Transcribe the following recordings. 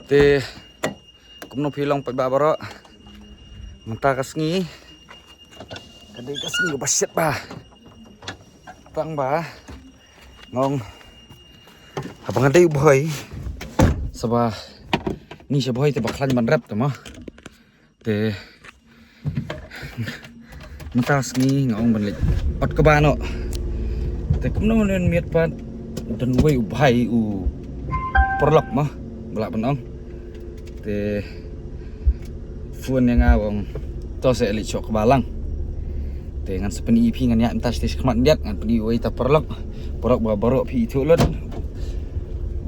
Thì cũng nó phi long phải bà baro mình ta cái nghi cái đây cái nghi bà shit bà tăng bà ngon abang ada boy sabah ni si boy te baklan man rap tama te mình ta nghi ngong mình lịch ot ka ba no te cũng nó nên miệt pat dan way ubhay u perlok mah belak penong te phun yang awang to se elit sok balang te ngan sepeni EP ngan ya entas tes kemat diat ngan peni way ta perlok ba barok pi thu lot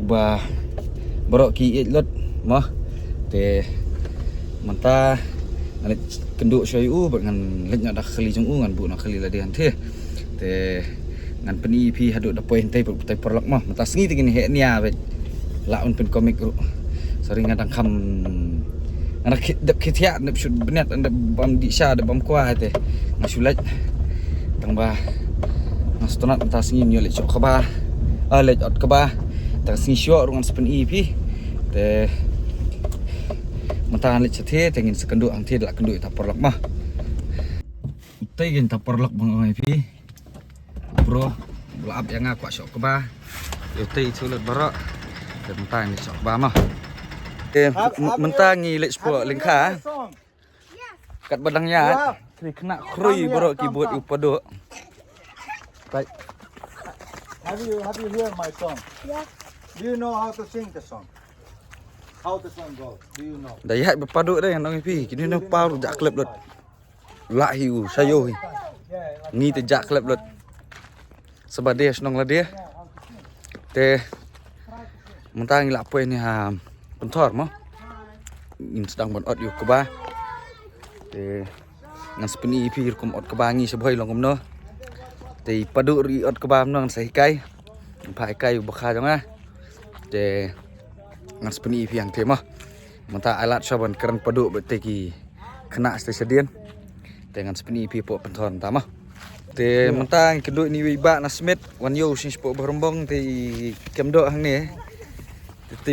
ba barok ki it lot mah te manta ngan kenduk shoy u ngan lek dak khali jung u ngan bu nak khali la dian the te ngan peni EP haduk da poin tai perlok mah manta sngi tingin he nia bet la un pen komik sering ngadang kam anak kitiak nak shoot benet anda bam di sha da bam kwa te ngasulat tang ba ngastonat manta sngi nyo le chok ba le ot ka ba ta sngi syo rungan spen EP te manta le chathe tengin sekenduk ang the la kenduk ta perlok mah tai gen ta perlok bang EP bro belap yang aku syok ba yo tai sulut barak mentang ni sok ba mah mentang ni lek sport lengkha kat badang nyat ni kena krui barak keyboard upado baik. Have you heard my song? Yeah. Do you know how to sing the song? How the song goes? Do you know? Dayak berpadu dah yang nang pi kini nang pau jak klub lut la hiu sayo ni te jak klub lut sebab dia senang lah dia te mentang la poin ni ha pentor mah in sedang bon ot yu ke ba te ngan speni pi kum ot ke bangi seboi long komno te padu ri ot ke ba nang sai kai pai kai bakha jong ah te ngan speni pi yang te mah mentang alat saban keren padu beteki kena stasiun te ngan speni pi po pentor ta mah te mentang keduk ni wiba na smith wan yo sin sport berombong te kemdo hang ni te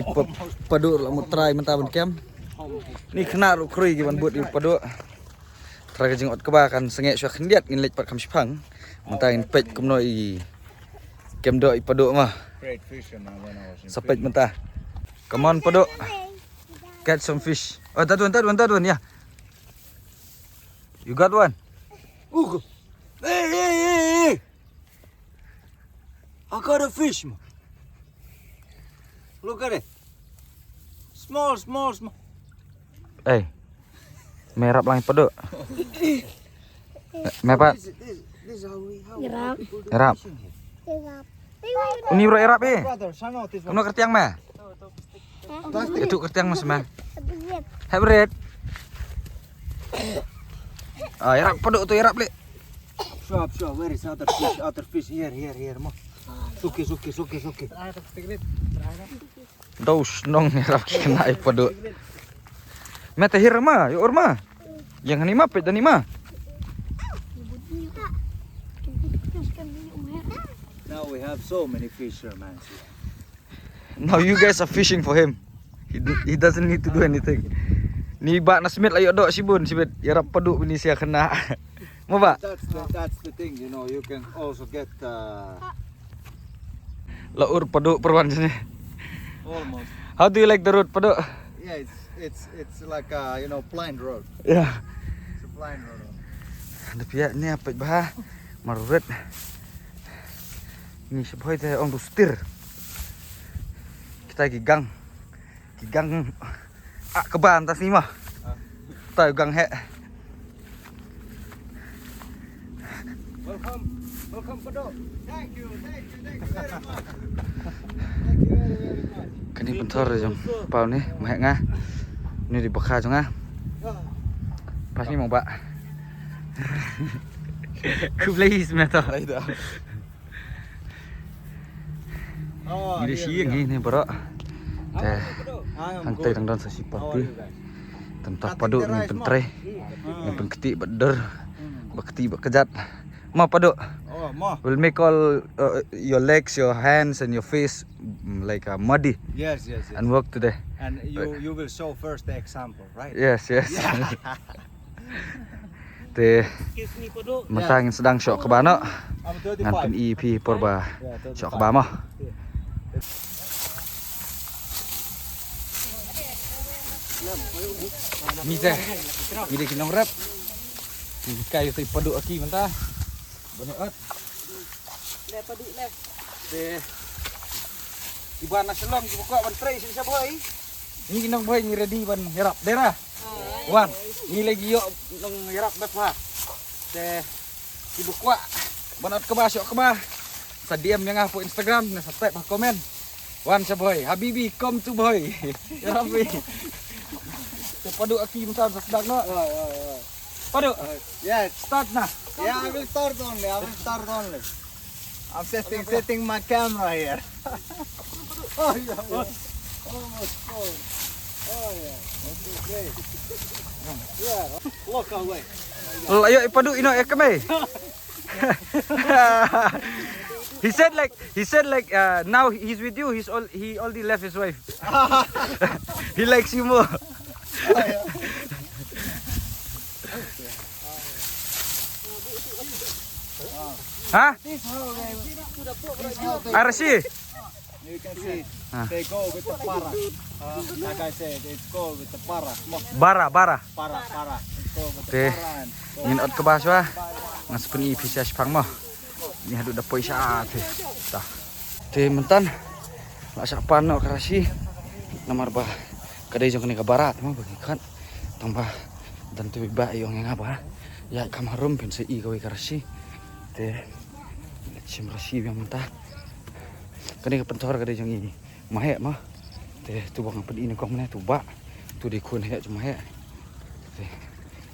padu la mutrai mentang kem ni kena ru krui ki ban buat di padu tra ka jing ot ka ba kan senge syo khendiat ngin lek pat kam sipang mentang pej kumno i kemdo i padu mah Great fisherman when I was in sapej mentang come on padu catch some fish oh that one yeah you got one Hey! I got a fish, man. Look at it. Small. eh merap lang padu mepat This is how Erap. people do Erap. fishing here. ini bro erap eh Brother, hang out this one. kuno kertiang mah Plastic. itu kertiang mas mah hybrid ah erap padu tu erap le Sure. Where is other fish? Here, ma. Suki. dos nong erap kena padu mete hirma yo orma yang ni mah pet dan ni mah Now we have so many fishermen here. now you guys are fishing for him he doesn't need to do anything ni ba na smith ayo dok sibun sibet erap padu ni sia kena mau ba That's the thing, you know. You can also get laur padu perwan sini almost. how do you like the road padu Yeah, it's like blind road. ya It's a blind road. ada pihak ni apa bah maruret ni seboi teh ong rustir kita gigang keban tas ni mah ta gang he Welcome, Pado. Thank you very much. cái này bentar jong pau ni mahek ngah ni di bakha jong ah pas ni mau ba ku please meta Oh, ni siang ni bro teh hang teh tang don sa sipati tentang padu ni pentre ni pengketi beder bakti bakejat ma padu Oh, will make all your legs, your hands, and your face like muddy Yes. and work today. And you will show first the example, right? Yes. Te mentang sedang syok ke bana I'm ngan pen 35. EP porba Yeah, syok ke bama. Ni teh. Ini kinong rap. Kai tu padu aki mentah. Beneut. Le padu le. Te. Iban na selong dibuka ban tray sisa boy. Ni kinong boy ni ready ban hirap dera. Wan, ni lagi yo nong hirap ba. Te dibuka banat ke ba syok ke ba. Sa DM yang po Instagram na sa type komen. Wan sa boy, Habibi come to boy. Ya Rabbi. Te padu aki mentah sa sedang no. Padu. Yeah, Start na. I will start only. I'm setting my camera here. Oh yeah. Almost full. Oh yeah. That's great. Yeah. Look away. Ayo ipadu ino ekame. He said like now he's with you. He already left his wife. He likes you more. Oh, yeah. Huh? This how they Arsi. you can see they go with the para. Like I said, it's go with the para. Bara. Para. It's go with the Teh. para and Ngin ot ke baswa. Ngas peni pisas pang mo. Ni hadu da poisa te. Tah. Te mentan. La sa pano karasi. Nomor ba. Kadai jong ni ke barat mo bagi kan. Tambah dan tu ba yung ngapa. Ya kamarum pin se i gawe karasi. Te sim rasi yang mentah. Kani ke pentor kadai jong i. Mahe mah. Te tu bang pedi ni kong ne tu ba. Tu di kun he cuma he. Te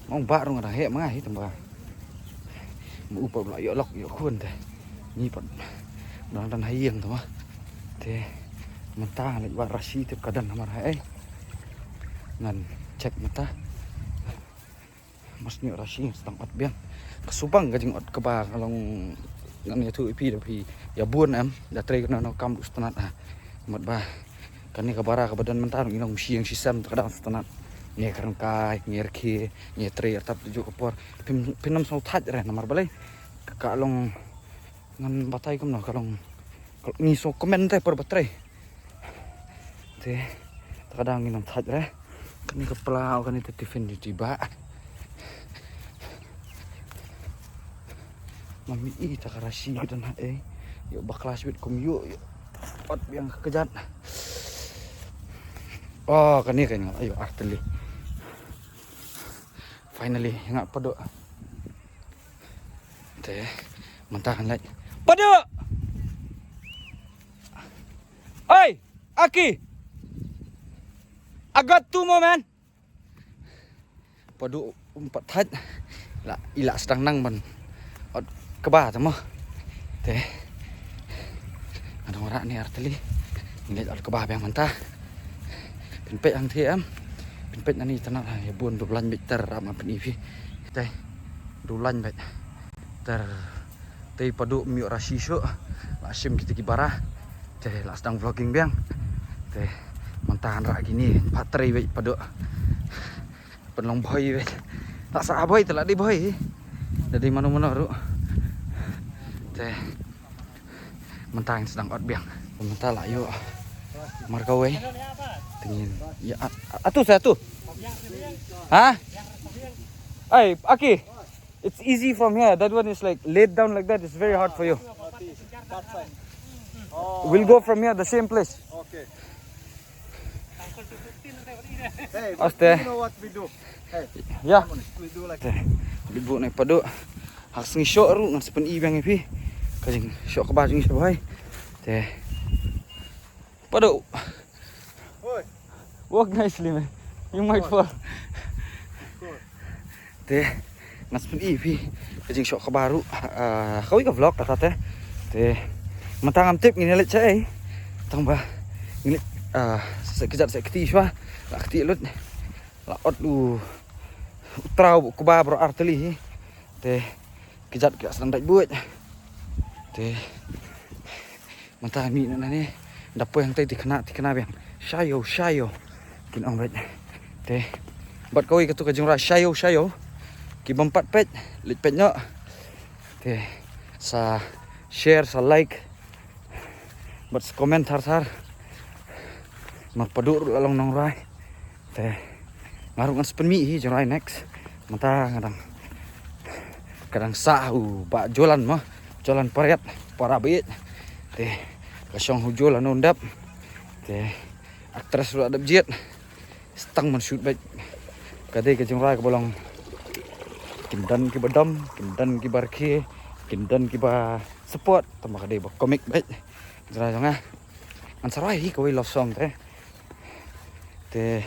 mong ba rong ada he mah hi tambah. Mu upa la yo lok yo kun te. Ni pat. Dan hayeng tu mah. Te mentah lek ba rasi te kadan hamar hai. Ngan cek mentah. Mas ni rasi sedang ot biang. Kesubang gajing ot keba kalong ngan ya tu ipi tapi ya bun am da tre kana no kam ustanat ha. Mat ba kani kabara ka badan mentah nginong siang sisam kadang ustanat. Ni karang kai ngirki ni tre tap tuju kopor pinam sau that re nomor balai. Kalong ngan batai kum no kalong ni so komen te per baterai. Te kadang nginong that re. Kani kepala kani te tifin tiba. Mami tak karasi dan yuk baklas wit kum yuk pot yang kejat. Oh kani kayaknya ayo arteli. Finally ngak padu. Teh mentahan lagi. Padu. Oi, Aki. I got 2 more man. Padu umpat hat. La ila sedang nang man. Keba tamo. Teh. Ada orang ni arteli. Ini al keba yang mentah. Pinpet ang tiam. Pinpet nani tanah ya bun 12 meter ama penivi. Teh. 12 bet. Ter teh padu miu rasisyo. Lasim kita kibara. Teh la sedang vlogging biang. Teh mentahan rak gini 4 tray bet padu. Penlong boy bet. Tak sa boy telak di boy. Dari mana-mana ru. Teh mentang sedang ot biang. Mentah lah yuk. Markawe. Tingin. Ya atuh saya tuh. Hah? Hey, Aki. It's easy from here. That one is like laid down like that. It's very hard for you. We'll go from here the same place. okay. Hey, Aste. you know what we do? Hey, Ya. we do like Teh. Libu naik padu. Haks ni syok ru ngan sepen i biang ipi. Kajing syok ke baju ni sebai. Teh. Padu. Oi. Walk nicely man. You might fall. Teh. Ngan sepen i ipi. Kajing syok ke baru. Kau ke vlog kata teh. Teh. Mentang am tip ngini let cai. Tambah ngini sekejap seketi syah. Lah keti lut. Lah ot lu. Trau ke ba bro arteli. Teh. Kejap sedang dak buat. Te mantah mi na ni dapo yang tadi kena yang shayo kin ong bet te bat kau ikut ke jeng shayo ki bompat pet lit pet nyok te sa share sa like bat komentar mak padur lalong nong rai te ngarungan sepen mi hi jeng rai next mantah kadang sahu ba jualan pariat para bit te kasong hujulan undap te aktris lu adap jet stang man shoot baik kadai ke jeng rai ke bolong kindan ki badam kindan ki barki kindan ki ba support tambah kadai ba komik baik jera janga ansarai hi koi love song te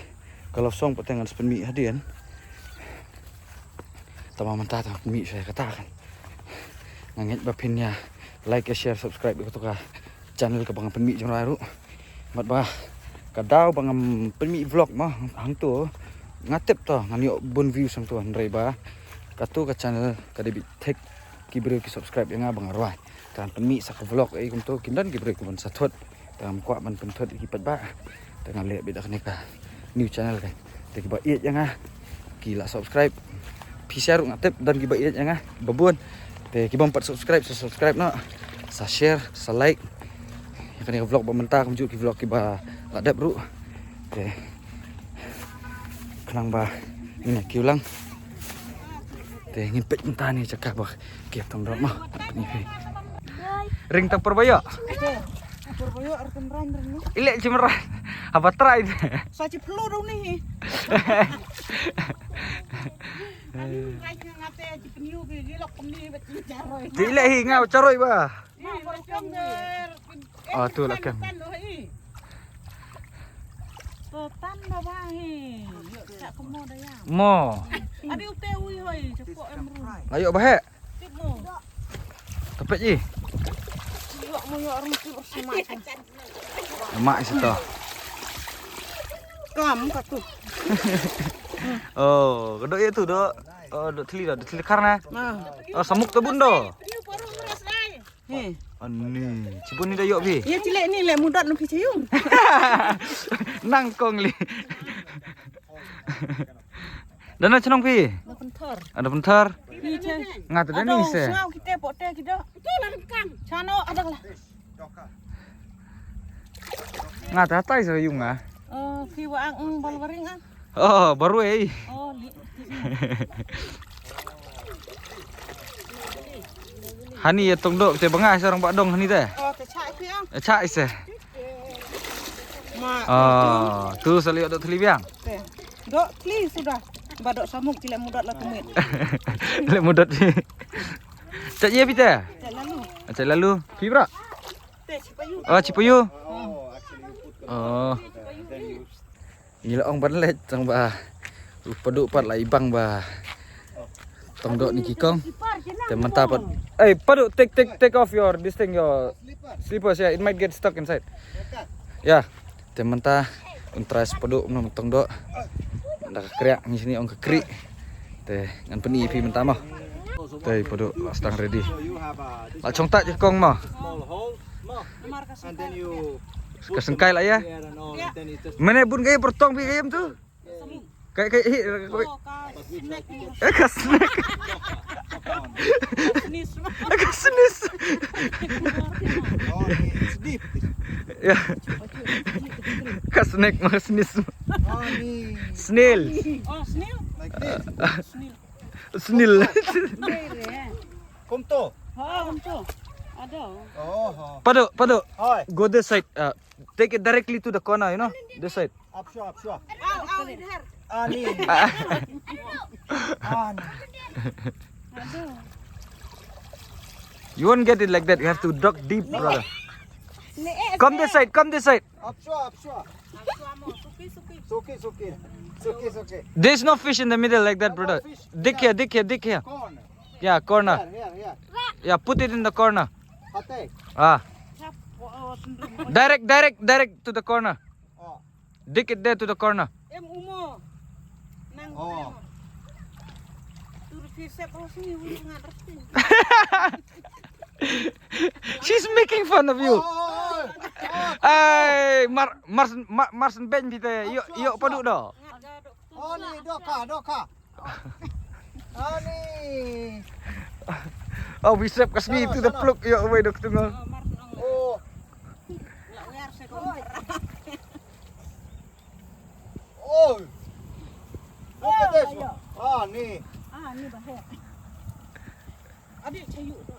kalau song potengan sepen mi hadian tama mantah mi saya katakan ngangit bapinnya like share subscribe ke tuka channel ke bang penmi jeng rai ru mat bah kadau bang penmi vlog mah hang tu ngatep to ngani bon view sang tu rai ba katu ke channel ka debi tek ki bre ki subscribe yang bang rai kan penmi sak vlog ai kum tu kindan ki bre ku bon sathot tam kwa man penthot ki pat ba dengan le bedak ni ka new channel kan te ki ba iet yang ki la subscribe pi share ngatep dan ki ba iet yang babon te ki bang pat subscribe no sa share sa like yang kan vlog pemerintah menuju ki vlog ki ba ladap bro te kenang ba ini ki ulang te ngin pet mentah ni cakap bah ki tong drop mah ni ring tak perbayo perbayo arkan ran ilek cimeran apa try sa ci peluru nih aduh kayaknya ngate ci peniu ki gilok peni bet caroy ilek hi ngau caroy ba oh tu lah kan tan ba hi sak kemo daya mo adi ute ui hoi cepok emru ayo bahe timo tepet ji yok mo yo orang tu bersama mak situ kam katu oh kedok itu dok oh dok teli karena oh samuk tebun do he ani cibun ni dah yok bi ya cilek ni lek mudat nu picayung nangkong li dana cenong pi pentor ada bentar ni ce ngata dan ni se ngau kita pote kita itu lah kang cano ada lah ngata tai sa yung ah ki waang balwaring ah oh baru oh li hani ya tong dok te bangah sarang pak dong hani teh oh te chai pi ang cak se ma oh tu saliok dok teli biang te dok kli sudah badok samuk cilek mudat lah kumit lek mudat ni cak ye pi teh lalu cak lalu pi bra te cipayu oh cipuyu Oh, actually you put oh then you gila ong banlet tong ba paduk pat lai bang ba tong dok ni kikong te mantap pat paduk take off your this thing your slippers yeah it might get stuck inside yeah te mantap untras paduk nom tong dok ndak kriak ni sini ong kekri te ngan peni pi mentah mah te paduk stang ready so you have this la chong tak je kong mah small hole, and then you kesengkai lah ya here and all, and then it just mana bun gaya bertong pi gayam tu kayak oh ka snack ni kasnek nis kasnis oh, it's deep. ya kasnek mah snis Oh, ni snail oh snail like this. snail Kom to. oh untuk ada Oh, paduk hi. go this side take it directly to the corner you know this side Up sure. au ini har Ah, ni. Ah, ni. ada you won't get it like that you have to duck deep brother come this side Up sure. Suki. there's no fish in the middle like that brother dig here Corn. yeah corner Here. yeah put it in the corner Hate. oh sendiri direct to the corner Oh. dig it there to the corner umo nang Oh. tur fisep oh sini ngarep She's making fun of you. Ay, Marsen Ben kita. Yuk paduk dah. Oh ni doka. Oh ni. Oh, we sep kasih itu the plug. Yuk, wait dok tunggu. Oh. Oh. Look at this one. Ah ni. Ni bahaya. Adik cayu tu.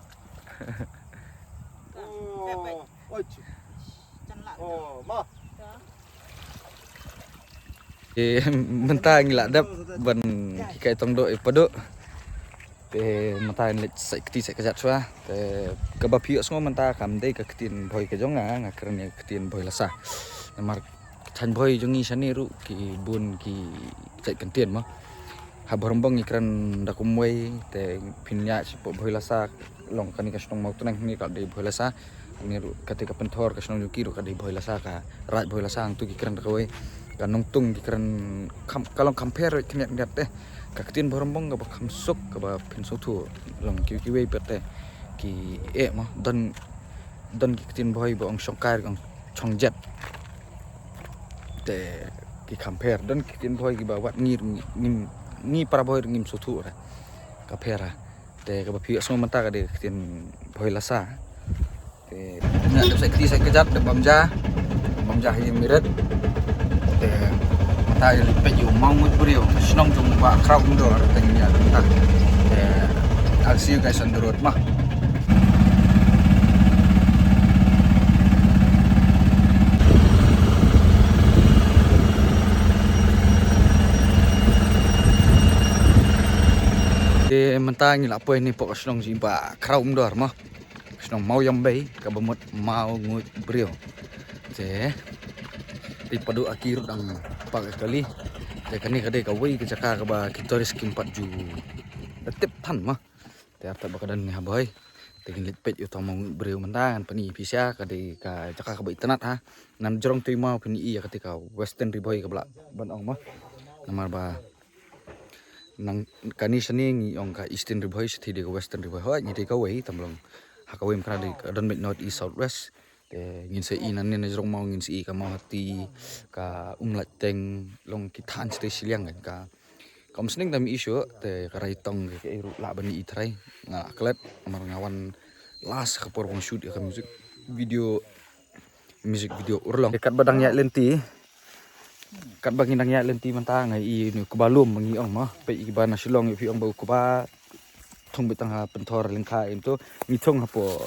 Oh. Oi. Canlak. Oh, ma. Mentang ngilak dap ban kai tong dok paduk. Te mentang lek sai keti sai kejat sua. Te kebapi semua mentang kam dei ke ketin boy ke jonga ngakarnya ketin boy lasa. Namar chan boy jongi sani ru ki bun ki sai kentien mah. Habarambang ikran dakumway te pinya sipo boy lasa long kani kasnong mau tunang ni kal dei boy lasa. Ni ru ketika pentor kasnong yuki ru kadei boy lasa ka rat boy lasa ang tu ikran dakawai. Kanong tung dikeren kalau compare kenyak niat teh kaketin borong gak bakam suk gak pinso tu long kiwi pete ki mah dan kaketin boy boong songkar gang chongjet te ki compare dan kaketin boy ki bawat ni para boy ngim sotu ra kapera te gak bapi semua menta kade kaketin boy lasa te nak dapat saya kejap de bamja yang miret tayo lipet yung maumut brio sinong jung ba crowd door tanya tentang I'll see you guys on the road mah. Mentang ngila apa ini pok sinong jimba crowd door mah sinong mau yang bay kabamut mau ngut brio di padu akhir dang pakai kali dekani kade kawai ke jaka ka ba kitoris kimpat ju tip tan mah te arta bakadan ni haboy tegin litpet yu tomong breu mendangan pani pisya kade ka jaka ka ba itanat ha nan jorong tu mau pani iya ketika western riboy ka bla ban ong mah namar ba nang kani seni ngi ong ka eastern riboy sethi de western riboy ho ni de kawai tamlong hakawem kana de don mid north east south west ngin se inan ne jorong mau ngin si ka mau hati ka umlat teng long kitan ste siliang kan ka kom sning dami isu te karai tong ke eru la bani itrai na klet amar ngawan las ka por shoot ka music video urlong dekat badang ya lenti kat bangin dang ya lenti mentang ai ni ku balum mangi ong mah pe ibana silong pi ong bau ku ba thong bitang ha pentor lengka itu mi thong ha po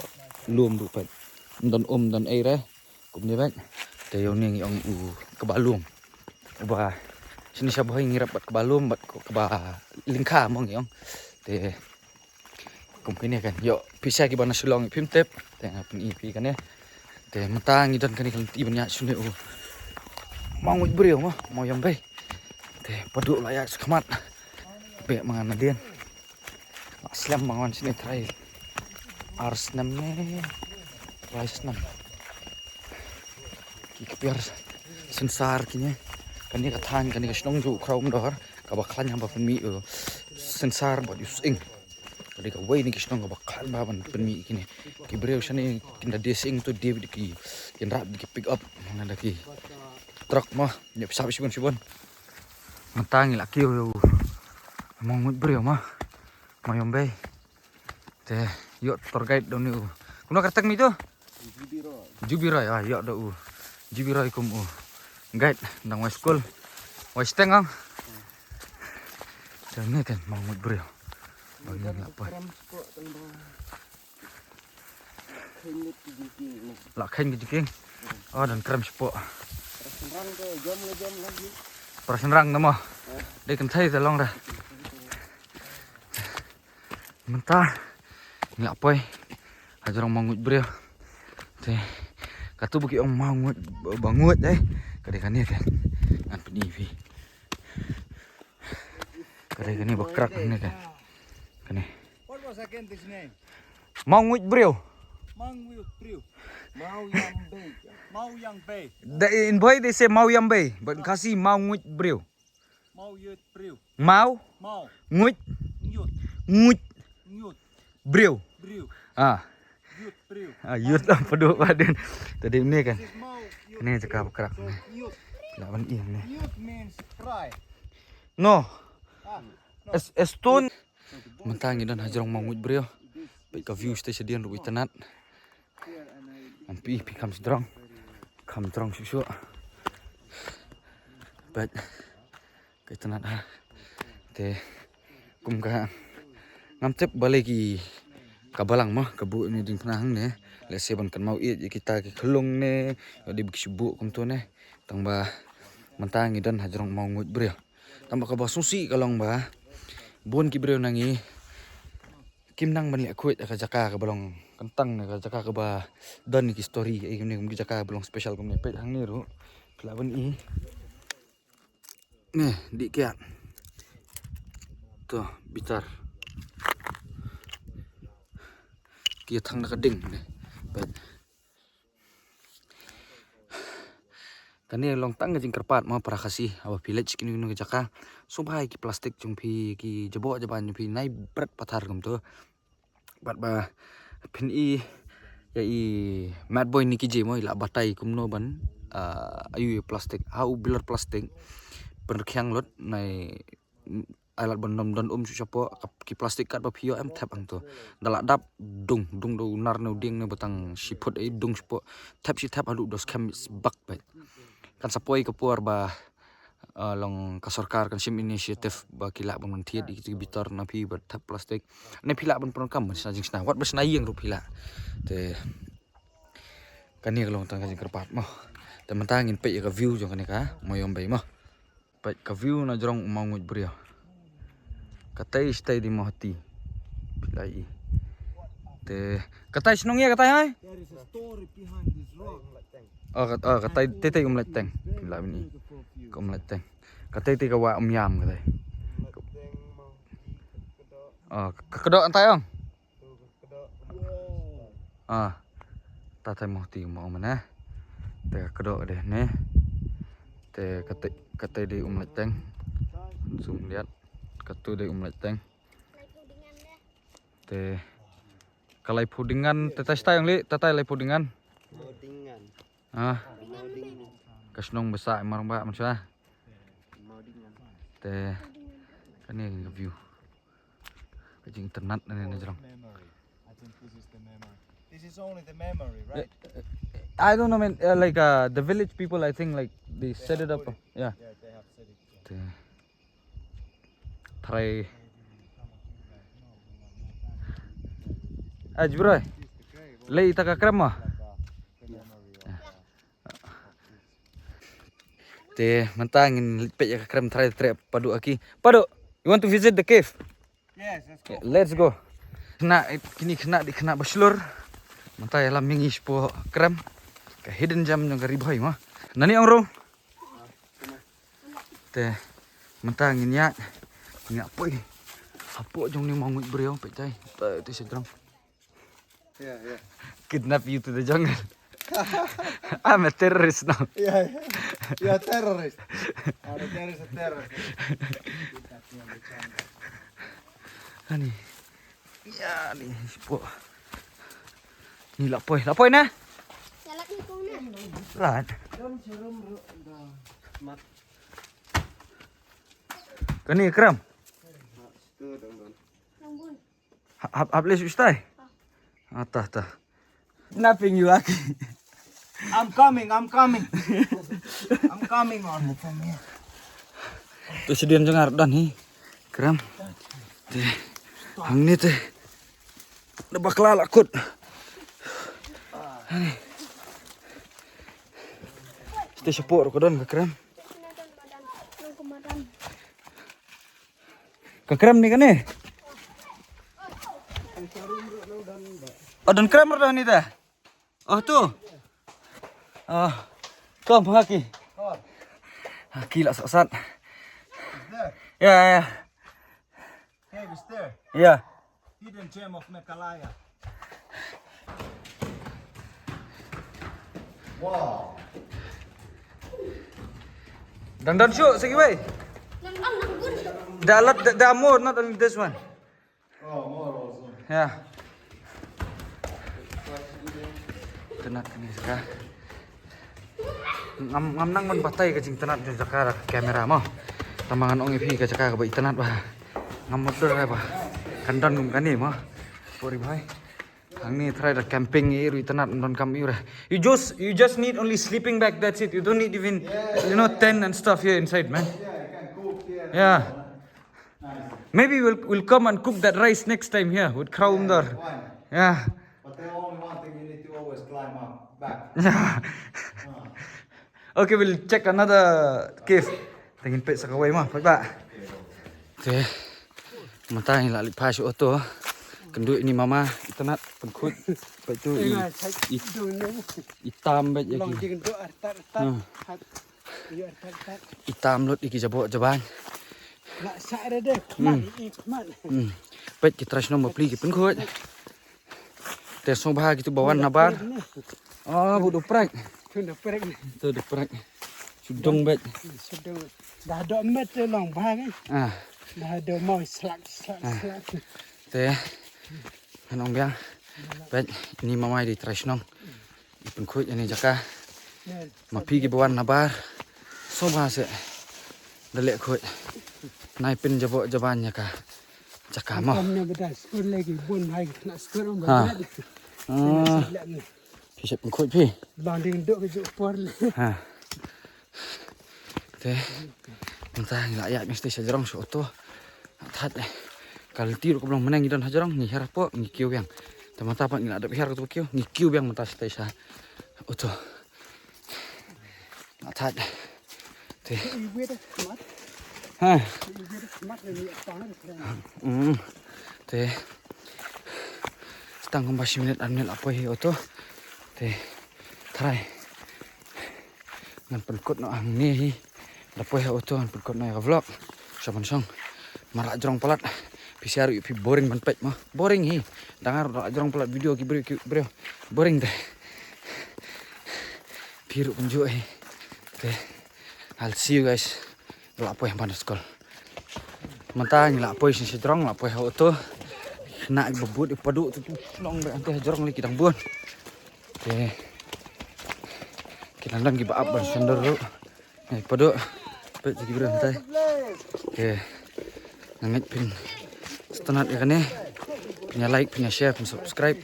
lum du pe dan re kum ni bat te yo ning ong kebalum ba sini siapa yang ngirap bat kebalum bat ke ba lingka mong yong te kum kini kan yo pisah ki bana sulong pim tep te ngapun ipi kan ya te mentang idan kan kan ibnya sune mau brio mah mau yang bay te paduk layak sekamat be mangan adian aslam mangan sini trai ars namne rice nam ki kepiar sensar kini kani kathan kani kasnong ju khraum dor ka baklan hamba penmi sensar bot using kali ka wei ni kasnong ka baklan ba ban penmi kini ki breu shani kinda desing to david ki rap ki pick up ngada ki truck mah nyep sab sibon matang la ki mong breu mah mayombe te yo tour guide doni kuno kartak mi tu Jubiroy ya do Jubiroy kum guide nang high school west teng dan ni kan mangmut bro bagi apa la khen ke jiking dan krem spo persenrang nama dia kan thai talong dah mentah ni apa hajarong mangmut bro te katu buki ong mangut bangut kade kan kan an penivi kade kan bakrak ni kan kane What was again this name? mangut bro Mangut Priu. Mau Yang Bay. In boy they say mau yang bay but kasi mangut bro Mau Yut Priu. mau Mau ngut Nyut ngut Nyut bro Priu. ah Driu. Ayut lah peduk badan. Tadi ni kan. This is mau yut. Ni cakap kerak. So yut. Lawan ini. Yut means cry. No. Ah, Estun. Mentangi dan hajarong mangut brio. Baik ka view station dia rubi tenat. Ampi comes strong. Come strong susu. But kay tenat ha. Te kum ka ngam tep balik ki kabalang mah kebu ni ding penahang ne le seban kan mau it kita ki kelung ne di biksubu kum tu ne tangba mentangi dan hajarong mau ngut brio tamba ka basusi kalong ba bon ki brio nangi kim nang ban le kuit ka jaka ka balong kentang ne ka jaka ka ba dan ki story ai ni kum jaka balong special kum ne pet hang ni ru pelaban i ne di kiat tuh bitar kia thang nak ding ni bet kani long tang jing kerpat ma prakasi awa village kini nu jaka subai ki plastik jungpi ki jabo jaban jungpi nai berat pathar gum tu bat ba pin i ya i mad boy ni ki je moi la batai kumno ban ayu plastik au bilar plastik perkhyang lot nai alat bandam dan siapa ki plastik kat bapio em tap ang tu dalak dap dung do nar no ding ne batang siput ai dung sipo tap si tap alu dos kam bak bet kan sapoi ke puar ba long kasorkar kan sim initiative ba kila ban thiet di bitar na pi bat tap plastik ne pila ban program sa jing sna wat bas nai yang ru pila te kan ni long tang jing kerpat mo te mentangin pe ka view jong kan ka moyom bai mo pe ka view na jrong mangut brio katai stay di mohti pilai te katai snong ya katai hai There is a story behind this rock. katai tete umlet teng la ni umlet teng katai te ka wa yam katai kedok antai ong ta tai mohti mau mana te kedok deh ne te katai di umlet teng zoom lihat katu de umlet teng te kalai pudingan tetai sta yang li tetai lai pudingan Modingan. kasnong besar marang ba manusia Modingan. te kani view kajing ternat ni jarang Memory. I think this is the memory. This is only the memory, right? I don't know man like the village people I think like they set it up yeah Yeah, they have said it. te try bro lei ta ka kram ma The memory te mentangin pe ya kram try padu aki padu you want to visit the cave Yes, let's go. let's go kena kini kena baslur mentai lam mingis po kram ka hidden gem yang ribai mah nani ang ro te mentangin ya apa jong ni mangut brio pe cai te sedang Yeah, yeah. kidnap you to the jungle I'm a terrorist now Yeah, yeah. You're a terrorist. There is a terrorist. ani ya ni po ni lapoi na Jalan ni kau na. lat kani kram Rambun. hablis ustai ta napping you aki I'm coming. I'm coming on. tu sedian jangar dan ni kram te hang ni te da bakla lakut te support ko don kram kram ni kane dan kram dah ni dah tu kom haki haki lah sat There. ya Cave is there. ya Hidden gem of Mekalaya. Wow. dan shoot segi way the more not only this one Oh, more also. yeah tenat ni saka. Ngam nang man batai ka jing tenat jo jaka kamera mo. Tamangan ong ipi ka jaka ka bai tenat ba. Ngam motor ka ba. Kandan ngum kani mo. Pori bhai. Hang ni try the camping iru tenat don kam iru. You just need only sleeping bag, that's it. You don't need even tent and stuff here inside, man. Yeah, you can cook here. Yeah. Nice. Maybe we'll come and cook that rice next time here with Kraumdar. Fine. Yeah. But the only one thing you need to always climb up back. Yeah. Okay, we'll check another cave. Tingin pet sa kaway mo, pagba. Okay. Matay la lipas auto. Kenduk ini mama itanat pengkut. Lepas tu hitam bet Long lagi. jing do artat artat. Yo artat. Hitam lot iki jabok jaban. Nak sak ada deh. Keman. Bet kita rasno mau beli pengkut. Tesong bah gitu bawan nabar. Oh, budu prek. Tu dah perek ni. Tu de prek. Sudong bet. Sedang dah ada met long bah kan. Ah, Dah ada mau slak. teh. Anong biang. Bet ini mama di trasnong. Pengkut ini jaka. Mapi ki bawan nabar. So bah se. Dalek kut. Nai pin jabok jabannya ka. Jaka mo. Kami bedah skor lagi bun hai nak skor om Ha. bedah. Ah,พี่pengkutพี่ Long ding do ke juk por. Ha. Teh. Entah ngila ya mesti sejarong so to. That kalau tiru ko belum menang gidan hajarong ni harap po ni kiu yang. Tamata pa ngila ada pihar ko kiu ni kiu yang mata stay sa. Oto. That. Teh. Ibu dah kemat. Ha. Ibu dah kemat ni tangan. Teh. Setang kembali minit anil apa hi oto. Teh. Try. Ngan pengkut no ang ni hi. Dapoy ha oto ngan pengkut no ya vlog. Saban song. Marak jorong pelat. PCR pi boring ban pet mah. Boring hi. Dangar jorong pelat video ki bro. Boring teh. Piru penju hi. Teh. I'll see you guys. Lapoy panas kol. Mantang lapoy si jorong lapoy ha oto. Nak bebut di padu tu long be ante jorong lagi dang bun. Okey. Kita nang giba up ban sender ru. Padu. Pet lagi berantai. Okey. Nangit pin setenat ya kan punya like, punya share, punya subscribe.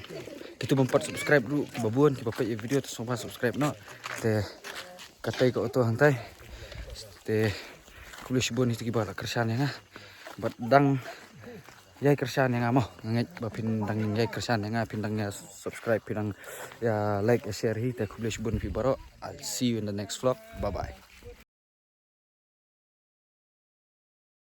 Kita bompat subscribe dulu babun kita pet video tu semua subscribe no. Te katai ko to hantai. Te kulis bun itu giba kersan ya. Bat dang yai kersan yang amo ngait bapin dang yai kersan yang pindangnya subscribe pindang ya like share hi te kulis bun fi baro. I'll see you in the next vlog. Bye bye.